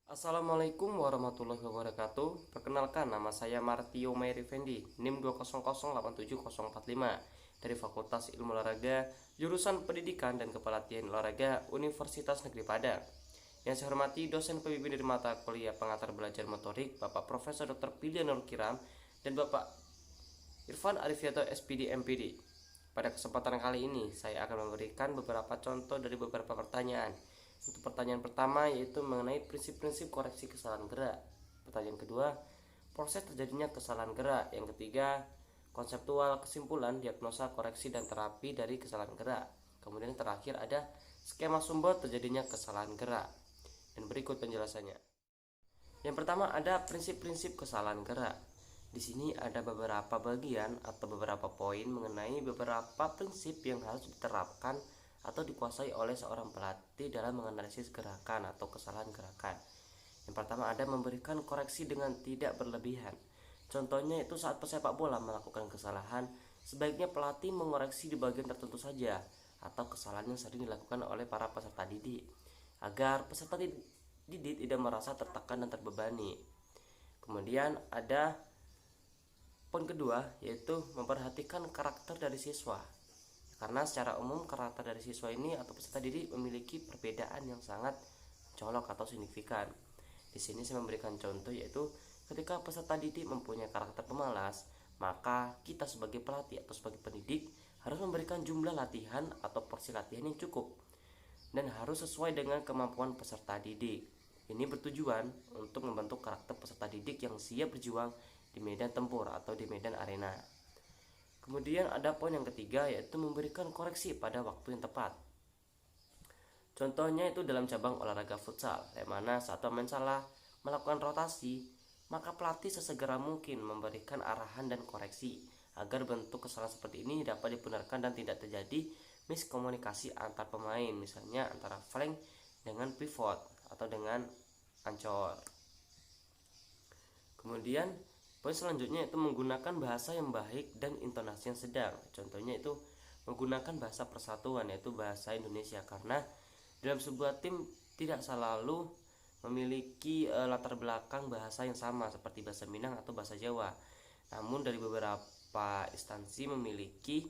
Assalamualaikum warahmatullahi wabarakatuh. Perkenalkan, nama saya Martio Mairi Fendi, NIM 200870045 dari Fakultas Ilmu Olahraga, jurusan Pendidikan dan Kepelatihan Olahraga Universitas Negeri Padang. Yang saya hormati dosen pembimbing dari mata kuliah pengantar belajar motorik, Bapak Profesor Dr. Pilihan Nur Kiram dan Bapak Irfan Arifiato SPD MPD. Pada kesempatan kali ini, saya akan memberikan beberapa contoh dari beberapa pertanyaan. Untuk pertanyaan pertama yaitu mengenai prinsip-prinsip koreksi kesalahan gerak. Pertanyaan kedua, proses terjadinya kesalahan gerak. Yang ketiga, konseptual kesimpulan, diagnosa, koreksi, dan terapi dari kesalahan gerak. Kemudian yang terakhir ada skema sumber terjadinya kesalahan gerak. Dan berikut penjelasannya. Yang pertama ada prinsip-prinsip kesalahan gerak. Di sini ada beberapa bagian atau beberapa poin mengenai beberapa prinsip yang harus diterapkan atau dikuasai oleh seorang pelatih dalam menganalisis gerakan atau kesalahan gerakan. Yang pertama ada memberikan koreksi dengan tidak berlebihan. Contohnya itu saat pesepak bola melakukan kesalahan, sebaiknya pelatih mengoreksi di bagian tertentu saja atau kesalahan yang sering dilakukan oleh para peserta didik agar peserta didik tidak merasa tertekan dan terbebani. Kemudian ada poin kedua yaitu memperhatikan karakter dari siswa. Karena secara umum karakter dari siswa ini atau peserta didik memiliki perbedaan yang sangat colok atau signifikan. Di sini saya memberikan contoh yaitu ketika peserta didik mempunyai karakter pemalas, maka kita sebagai pelatih atau sebagai pendidik harus memberikan jumlah latihan atau porsi latihan yang cukup dan harus sesuai dengan kemampuan peserta didik. Ini bertujuan untuk membentuk karakter peserta didik yang siap berjuang di medan tempur atau di medan arena. Kemudian ada poin yang ketiga yaitu memberikan koreksi pada waktu yang tepat. Contohnya itu dalam cabang olahraga futsal, yang mana saat pemain salah melakukan rotasi, maka pelatih sesegera mungkin memberikan arahan dan koreksi agar bentuk kesalahan seperti ini dapat dibenarkan dan tidak terjadi miskomunikasi antar pemain, misalnya antara flank dengan pivot atau dengan ancor. Kemudian poin selanjutnya itu menggunakan bahasa yang baik dan intonasi yang sedang. Contohnya itu menggunakan bahasa persatuan yaitu bahasa Indonesia, karena dalam sebuah tim tidak selalu memiliki latar belakang bahasa yang sama seperti bahasa Minang atau bahasa Jawa. Namun dari beberapa instansi memiliki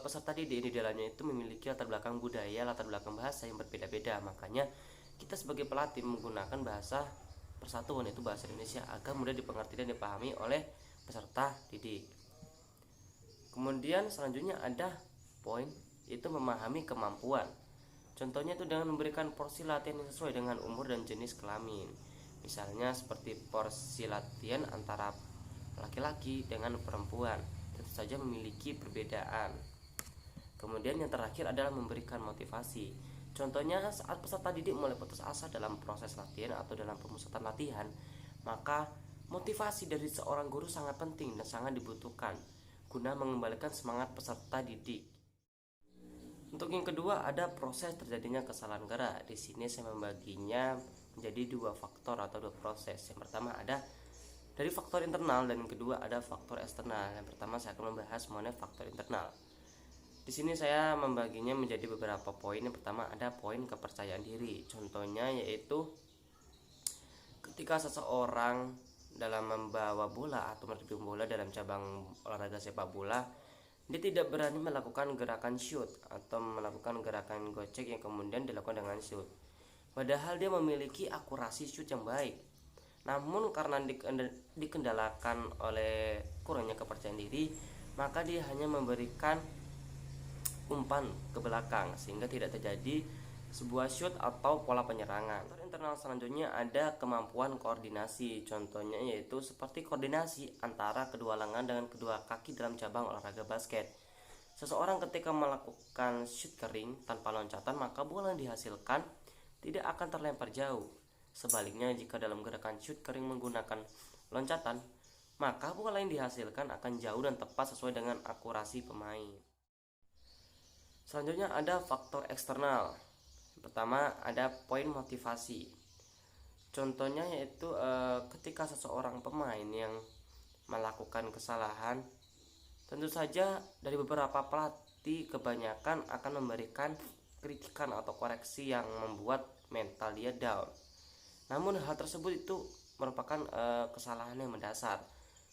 peserta didik di dalamnya itu memiliki latar belakang budaya, latar belakang bahasa yang berbeda-beda. Makanya kita sebagai pelatih menggunakan bahasa persatuan yaitu bahasa Indonesia agar mudah dipengerti dan dipahami oleh peserta didik. Kemudian selanjutnya ada poin yaitu memahami kemampuan. Contohnya itu dengan memberikan porsi latihan yang sesuai dengan umur dan jenis kelamin. Misalnya seperti porsi latihan antara laki-laki dengan perempuan, tentu saja memiliki perbedaan. Kemudian yang terakhir adalah memberikan motivasi. Contohnya saat peserta didik mulai putus asa dalam proses latihan atau dalam pemusatan latihan, maka motivasi dari seorang guru sangat penting dan sangat dibutuhkan guna mengembalikan semangat peserta didik. Untuk yang kedua ada proses terjadinya kesalahan gerak. Di sini saya membaginya menjadi dua faktor atau dua proses. Yang pertama ada dari faktor internal dan yang kedua ada faktor eksternal. Yang pertama saya akan membahas mengenai faktor internal. Di sini saya membaginya menjadi beberapa poin. Yang pertama ada poin kepercayaan diri. Contohnya yaitu ketika seseorang dalam membawa bola atau mertimbang bola dalam cabang olahraga sepak bola, dia tidak berani melakukan gerakan shoot atau melakukan gerakan gocek yang kemudian dilakukan dengan shoot. Padahal dia memiliki akurasi shoot yang baik. Namun karena dikendalakan oleh kurangnya kepercayaan diri, maka dia hanya memberikan umpan ke belakang sehingga tidak terjadi sebuah shoot atau pola penyerangan. Faktor internal selanjutnya ada kemampuan koordinasi. Contohnya yaitu seperti koordinasi antara kedua lengan dengan kedua kaki dalam cabang olahraga basket. Seseorang ketika melakukan shoot kering tanpa loncatan, maka bola yang dihasilkan tidak akan terlempar jauh. Sebaliknya jika dalam gerakan shoot kering menggunakan loncatan, maka bola yang dihasilkan akan jauh dan tepat sesuai dengan akurasi pemain. Selanjutnya ada faktor eksternal. Pertama ada poin motivasi. Contohnya yaitu ketika seseorang pemain yang melakukan kesalahan, tentu saja dari beberapa pelatih kebanyakan akan memberikan kritikan atau koreksi yang membuat mental dia down. Namun hal tersebut itu merupakan kesalahan yang mendasar.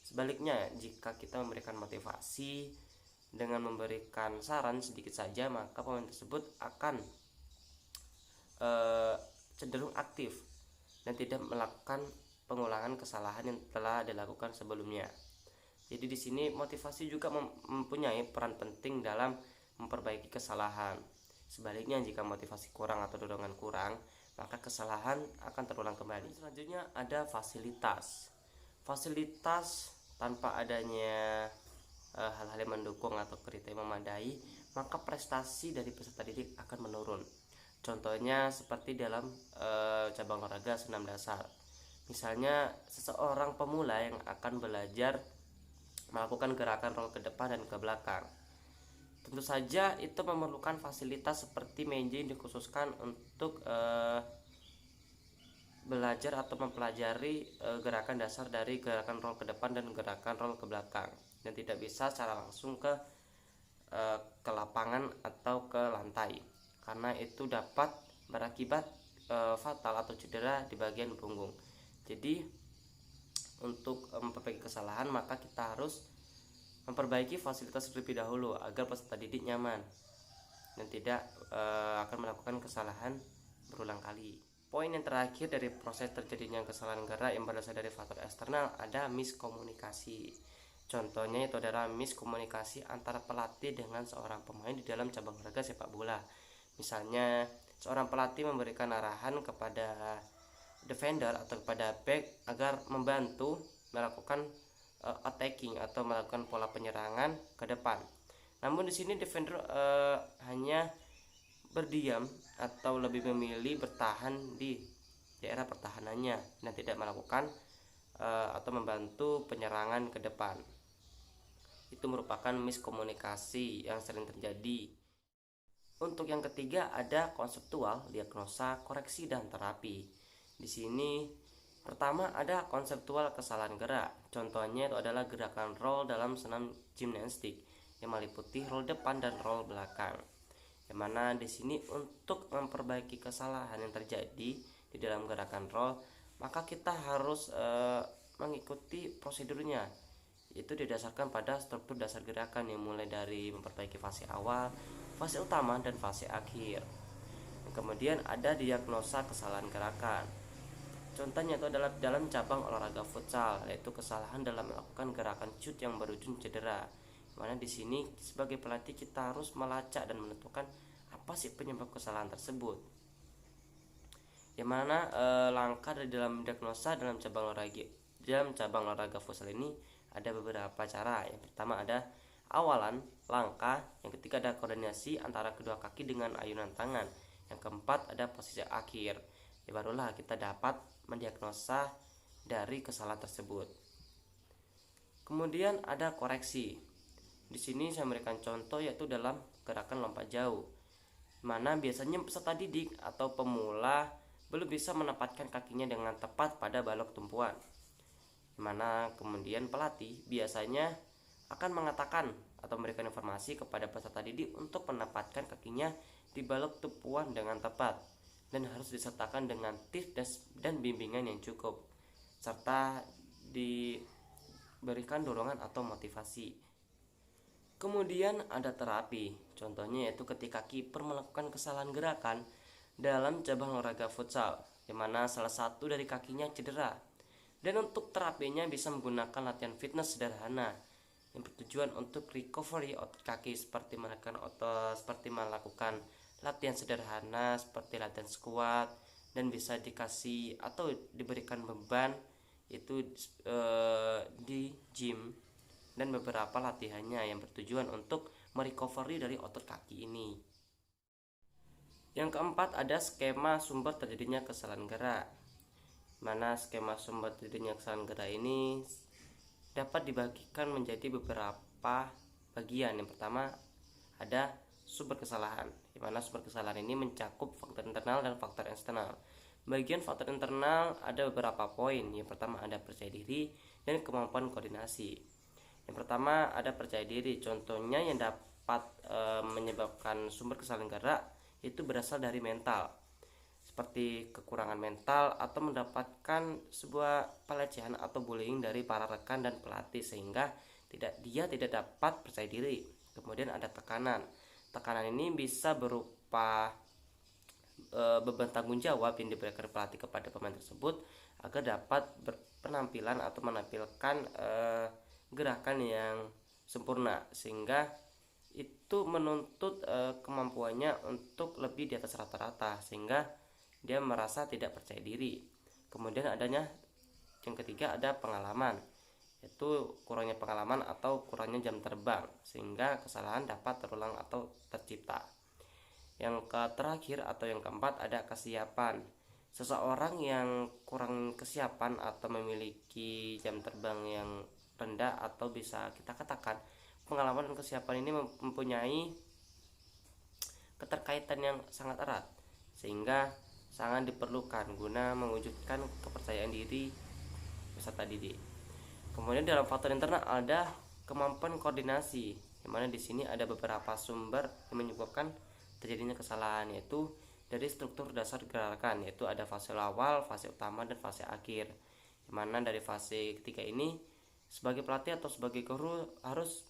Sebaliknya, jika kita memberikan motivasi dengan memberikan saran sedikit saja, maka pemain tersebut akan cenderung aktif dan tidak melakukan pengulangan kesalahan yang telah dilakukan sebelumnya. Jadi di sini motivasi juga mempunyai peran penting dalam memperbaiki kesalahan. Sebaliknya, jika motivasi kurang atau dorongan kurang, maka kesalahan akan terulang kembali. Selanjutnya ada fasilitas. Fasilitas tanpa adanya hal-hal yang mendukung atau kriteria memadai, maka prestasi dari peserta didik akan menurun. Contohnya seperti dalam cabang olahraga senam dasar. Misalnya seseorang pemula yang akan belajar melakukan gerakan roll ke depan dan ke belakang. Tentu saja itu memerlukan fasilitas seperti meja yang dikhususkan untuk belajar atau mempelajari gerakan dasar dari gerakan roll ke depan dan gerakan roll ke belakang, dan tidak bisa secara langsung ke lapangan atau ke lantai, karena itu dapat berakibat fatal atau cedera di bagian punggung. Jadi untuk memperbaiki kesalahan, maka kita harus memperbaiki fasilitas terlebih dahulu agar peserta didik nyaman dan tidak akan melakukan kesalahan berulang kali. Poin yang terakhir dari proses terjadinya kesalahan gerak yang berasal dari faktor eksternal ada miskomunikasi. Contohnya itu adalah miskomunikasi antara pelatih dengan seorang pemain di dalam cabang olahraga sepak bola. Misalnya seorang pelatih memberikan arahan kepada defender atau kepada back agar membantu melakukan attacking atau melakukan pola penyerangan ke depan. Namun di sini defender hanya berdiam atau lebih memilih bertahan di daerah pertahanannya dan tidak melakukan atau membantu penyerangan ke depan. Itu merupakan miskomunikasi yang sering terjadi. Untuk yang ketiga ada konseptual, diagnosa, koreksi, dan terapi. Di sini pertama ada konseptual kesalahan gerak. Contohnya itu adalah gerakan roll dalam senam gimnastik yang meliputi roll depan dan roll belakang. Yang mana di sini untuk memperbaiki kesalahan yang terjadi di dalam gerakan roll, maka kita harus mengikuti prosedurnya. Itu didasarkan pada struktur dasar gerakan yang mulai dari memperbaiki fase awal, fase utama, dan fase akhir. Kemudian ada diagnosa kesalahan gerakan. Contohnya itu adalah dalam cabang olahraga futsal, yaitu kesalahan dalam melakukan gerakan shoot yang berujung cedera. Mana di sini sebagai pelatih kita harus melacak dan menentukan apa sih penyebab kesalahan tersebut. Yang mana langkah dari dalam diagnosa dalam cabang olahraga futsal ini ada beberapa cara. Yang pertama ada awalan, langkah. Yang ketiga ada koordinasi antara kedua kaki dengan ayunan tangan. Yang keempat ada posisi akhir. Ya, barulah kita dapat mendiagnosa dari kesalahan tersebut. Kemudian ada koreksi. Di sini saya memberikan contoh yaitu dalam gerakan lompat jauh, mana biasanya peserta didik atau pemula belum bisa menempatkan kakinya dengan tepat pada balok tumpuan. Mana kemudian pelatih biasanya akan mengatakan atau memberikan informasi kepada peserta didik untuk menempatkan kakinya di balok tumpuan dengan tepat, dan harus disertakan dengan tips dan bimbingan yang cukup, serta diberikan dorongan atau motivasi. Kemudian ada terapi. Contohnya yaitu ketika kiper melakukan kesalahan gerakan dalam cabang olahraga futsal, di mana salah satu dari kakinya cedera. Dan untuk terapinya bisa menggunakan latihan fitness sederhana yang bertujuan untuk recovery otot kaki, seperti melakukan latihan sederhana seperti latihan squat, dan bisa dikasih atau diberikan beban itu di gym, dan beberapa latihannya yang bertujuan untuk merecovery dari otot kaki ini. Yang keempat ada skema sumber terjadinya kesalahan gerak. Mana skema sumber terjadinya kesalahan gerak ini dapat dibagikan menjadi beberapa bagian. Yang pertama ada sumber kesalahan, di mana sumber kesalahan ini mencakup faktor internal dan faktor eksternal. Bagian faktor internal ada beberapa poin. Yang pertama ada percaya diri dan kemampuan koordinasi. Yang pertama ada percaya diri. Contohnya yang dapat menyebabkan sumber kesalahan gerak itu berasal dari mental, seperti kekurangan mental atau mendapatkan sebuah pelecehan atau bullying dari para rekan dan pelatih sehingga dia tidak dapat percaya diri. Kemudian ada tekanan. Tekanan ini bisa berupa beban tanggung jawab yang diberikan pelatih kepada pemain tersebut agar dapat berpenampilan atau menampilkan gerakan yang sempurna, sehingga itu menuntut kemampuannya untuk lebih di atas rata-rata sehingga dia merasa tidak percaya diri. Kemudian adanya yang ketiga ada pengalaman, yaitu kurangnya pengalaman atau kurangnya jam terbang sehingga kesalahan dapat terulang atau tercipta. Yang terakhir atau yang keempat ada kesiapan. Seseorang yang kurang kesiapan atau memiliki jam terbang yang rendah atau bisa kita katakan pengalaman dan kesiapan ini mempunyai keterkaitan yang sangat erat sehingga sangat diperlukan guna mewujudkan kepercayaan diri peserta didik. Kemudian dalam faktor internal ada kemampuan koordinasi, di mana di sini ada beberapa sumber yang menyebabkan terjadinya kesalahan, yaitu dari struktur dasar gerakan, yaitu ada fase awal, fase utama, dan fase akhir. Di mana dari fase ketiga ini sebagai pelatih atau sebagai guru harus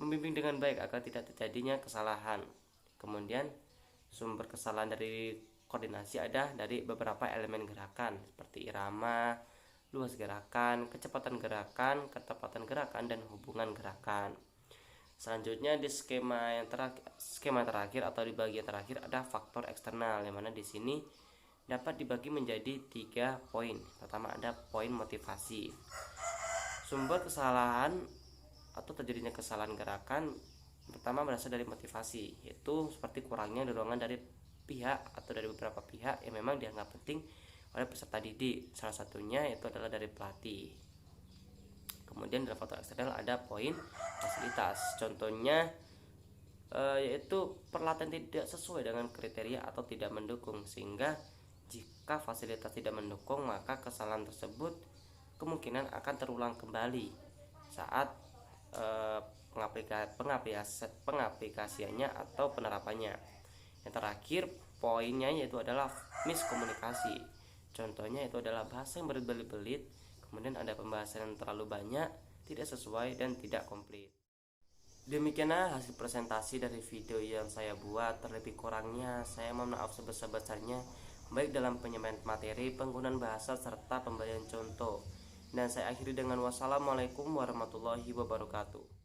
membimbing dengan baik agar tidak terjadinya kesalahan. Kemudian sumber kesalahan dari koordinasi ada dari beberapa elemen gerakan seperti irama, luas gerakan, kecepatan gerakan, ketepatan gerakan, dan hubungan gerakan. Selanjutnya di skema terakhir atau di bagian terakhir ada faktor eksternal, yang mana di sini dapat dibagi menjadi 3 poin. Pertama ada poin motivasi. Sumber kesalahan atau terjadinya kesalahan gerakan pertama berasal dari motivasi, yaitu seperti kurangnya dorongan dari pihak atau dari beberapa pihak yang memang dianggap penting oleh peserta didik. Salah satunya itu adalah dari pelatih. Kemudian dalam faktor eksternal ada poin fasilitas. Contohnya yaitu peralatan tidak sesuai dengan kriteria atau tidak mendukung, sehingga jika fasilitas tidak mendukung maka kesalahan tersebut kemungkinan akan terulang kembali saat pengaplikasiannya atau penerapannya. Yang terakhir poinnya yaitu adalah miskomunikasi. Contohnya itu adalah bahasa yang berbelit-belit, kemudian ada pembahasan yang terlalu banyak, tidak sesuai, dan tidak komplit. Demikianlah hasil presentasi dari video yang saya buat. Terlebih kurangnya saya mohon maaf sebesar-besarnya, baik dalam penyampaian materi, penggunaan bahasa, serta pemberian contoh. Dan saya akhiri dengan wassalamualaikum warahmatullahi wabarakatuh.